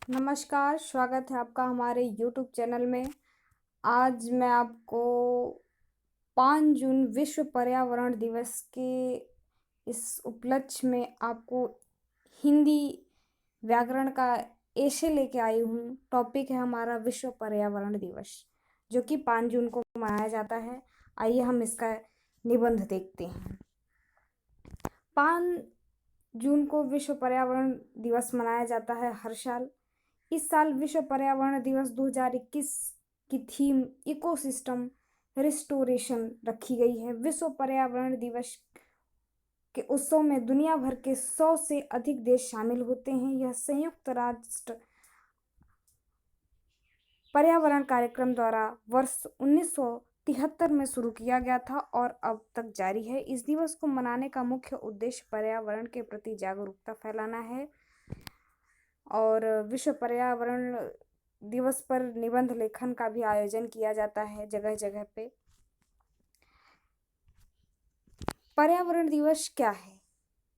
नमस्कार, स्वागत है आपका हमारे यूट्यूब चैनल में। आज मैं आपको 5 जून विश्व पर्यावरण दिवस के इस उपलक्ष्य में आपको हिंदी व्याकरण का एशे लेके आई हूँ। टॉपिक है हमारा विश्व पर्यावरण दिवस, जो कि 5 जून को मनाया जाता है। आइए हम इसका निबंध देखते हैं। 5 जून को विश्व पर्यावरण दिवस मनाया जाता है हर साल। इस साल विश्व पर्यावरण दिवस 2021 की थीम इकोसिस्टम रिस्टोरेशन रखी गई है। विश्व पर्यावरण दिवस के उत्सव में दुनिया भर के 100 से अधिक देश शामिल होते हैं। यह संयुक्त राष्ट्र पर्यावरण कार्यक्रम द्वारा वर्ष 1973 में शुरू किया गया था और अब तक जारी है। इस दिवस को मनाने का मुख्य उद्देश्य पर्यावरण के प्रति जागरूकता फैलाना है और विश्व पर्यावरण दिवस पर निबंध लेखन का भी आयोजन किया जाता है जगह जगह पे। पर्यावरण दिवस क्या है?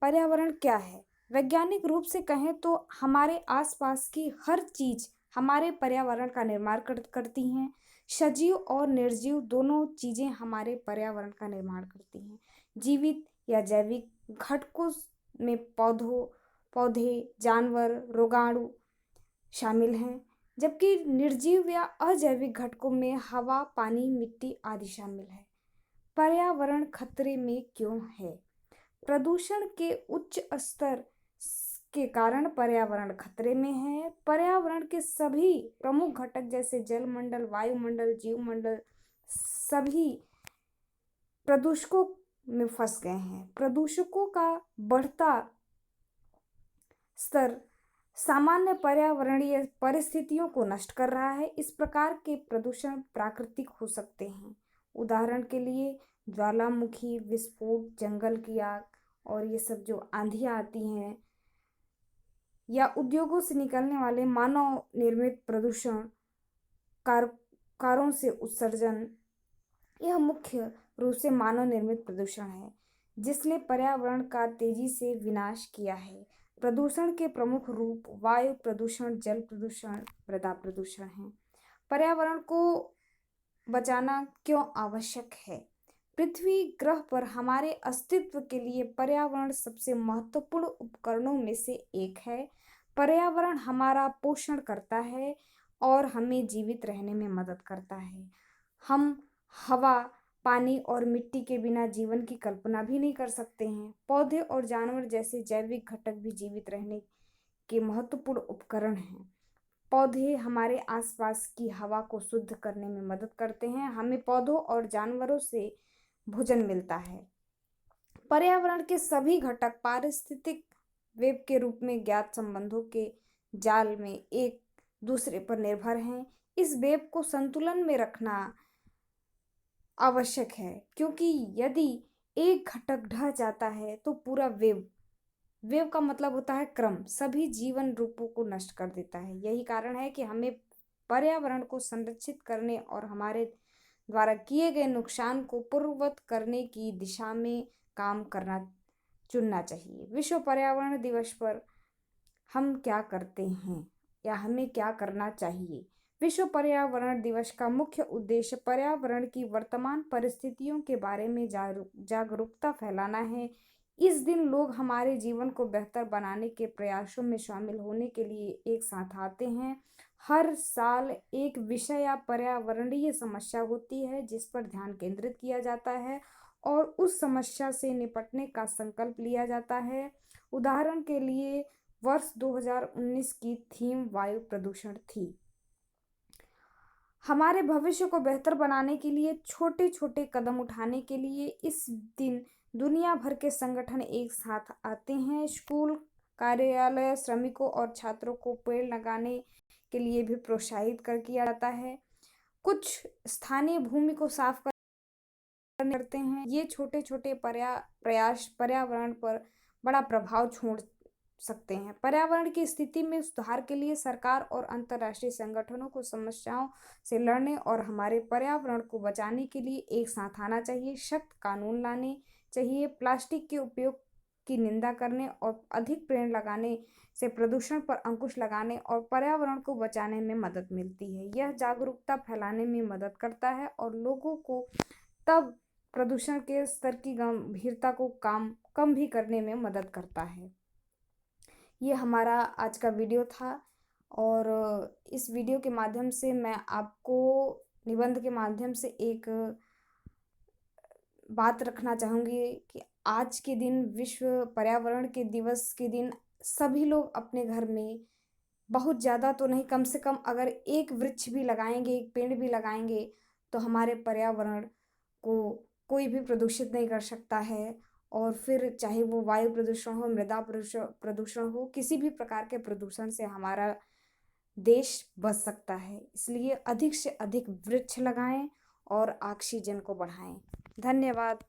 पर्यावरण क्या है? वैज्ञानिक रूप से कहें तो हमारे आसपास की हर चीज हमारे पर्यावरण का निर्माण करती हैं। सजीव और निर्जीव दोनों चीजें हमारे पर्यावरण का निर्माण करती हैं। जीवित या जैविक घटकों में पौधे, जानवर, रोगाणु शामिल हैं, जबकि निर्जीव या अजैविक घटकों में हवा, पानी, मिट्टी आदि शामिल है। पर्यावरण खतरे में क्यों है? प्रदूषण के उच्च स्तर के कारण पर्यावरण खतरे में है। पर्यावरण के सभी प्रमुख घटक जैसे जलमंडल, वायुमंडल, जीवमंडल सभी प्रदूषकों में फंस गए हैं। प्रदूषकों का बढ़ता स्तर सामान्य पर्यावरणीय परिस्थितियों को नष्ट कर रहा है। इस प्रकार के प्रदूषण प्राकृतिक हो सकते हैं। उदाहरण के लिए ज्वालामुखी विस्फोट, जंगल की आग और ये सब जो आंधियाँ आती हैं या उद्योगों से निकलने वाले मानव निर्मित प्रदूषण कारों से उत्सर्जन, यह मुख्य रूप से मानव निर्मित प्रदूषण है जिसने पर्यावरण का तेजी से विनाश किया है। प्रदूषण के प्रमुख रूप वायु प्रदूषण, जल प्रदूषण, मृदा प्रदूषण हैं। पर्यावरण को बचाना क्यों आवश्यक है? पृथ्वी ग्रह पर हमारे अस्तित्व के लिए पर्यावरण सबसे महत्वपूर्ण उपकरणों में से एक है। पर्यावरण हमारा पोषण करता है और हमें जीवित रहने में मदद करता है। हम हवा, पानी और मिट्टी के बिना जीवन की कल्पना भी नहीं कर सकते हैं। पौधे और जानवर जैसे जैविक घटक भी जीवित रहने के महत्वपूर्ण उपकरण हैं। पौधे हमारे आसपास की हवा को शुद्ध करने में मदद करते हैं। हमें पौधों और जानवरों से भोजन मिलता है। पर्यावरण के सभी घटक पारिस्थितिक वेब के रूप में ज्ञात संबंधों के जाल में एक दूसरे पर निर्भर हैं। इस वेब को संतुलन में रखना आवश्यक है, क्योंकि यदि एक घटक ढह जाता है तो पूरा वेव का मतलब होता है क्रम, सभी जीवन रूपों को नष्ट कर देता है। यही कारण है कि हमें पर्यावरण को संरक्षित करने और हमारे द्वारा किए गए नुकसान को पूर्ववत करने की दिशा में काम करना चुनना चाहिए। विश्व पर्यावरण दिवस पर हम क्या करते हैं या हमें क्या करना चाहिए? विश्व पर्यावरण दिवस का मुख्य उद्देश्य पर्यावरण की वर्तमान परिस्थितियों के बारे में जागरूकता फैलाना है। इस दिन लोग हमारे जीवन को बेहतर बनाने के प्रयासों में शामिल होने के लिए एक साथ आते हैं। हर साल एक विषय या पर्यावरणीय समस्या होती है जिस पर ध्यान केंद्रित किया जाता है और उस समस्या से निपटने का संकल्प लिया जाता है। उदाहरण के लिए वर्ष 2019 की थीम वायु प्रदूषण थी। हमारे भविष्य को बेहतर बनाने के लिए छोटे छोटे कदम उठाने के लिए इस दिन दुनिया भर के संगठन एक साथ आते हैं। स्कूल, कार्यालय, श्रमिकों और छात्रों को पेड़ लगाने के लिए भी प्रोत्साहित किया जाता है। कुछ स्थानीय भूमि को साफ करते हैं। ये छोटे छोटे प्रयास पर्यावरण पर बड़ा प्रभाव छोड़ सकते हैं। पर्यावरण की स्थिति में सुधार के लिए सरकार और अंतर्राष्ट्रीय संगठनों को समस्याओं से लड़ने और हमारे पर्यावरण को बचाने के लिए एक साथ आना चाहिए। सख्त कानून लाने चाहिए। प्लास्टिक के उपयोग की निंदा करने और अधिक पेड़ लगाने से प्रदूषण पर अंकुश लगाने और पर्यावरण को बचाने में मदद मिलती है। यह जागरूकता फैलाने में मदद करता है और लोगों को तब प्रदूषण के स्तर की गंभीरता को कम भी करने में मदद करता है। ये हमारा आज का वीडियो था और इस वीडियो के माध्यम से मैं आपको निबंध के माध्यम से एक बात रखना चाहूँगी कि आज के दिन विश्व पर्यावरण के दिवस के दिन सभी लोग अपने घर में बहुत ज़्यादा तो नहीं, कम से कम अगर एक वृक्ष भी लगाएंगे, एक पेड़ भी लगाएंगे तो हमारे पर्यावरण को कोई भी प्रदूषित नहीं कर सकता है। और फिर चाहे वो वायु प्रदूषण हो, मृदा प्रदूषण हो, किसी भी प्रकार के प्रदूषण से हमारा देश बच सकता है। इसलिए अधिक से अधिक वृक्ष लगाएं और ऑक्सीजन को बढ़ाएं। धन्यवाद।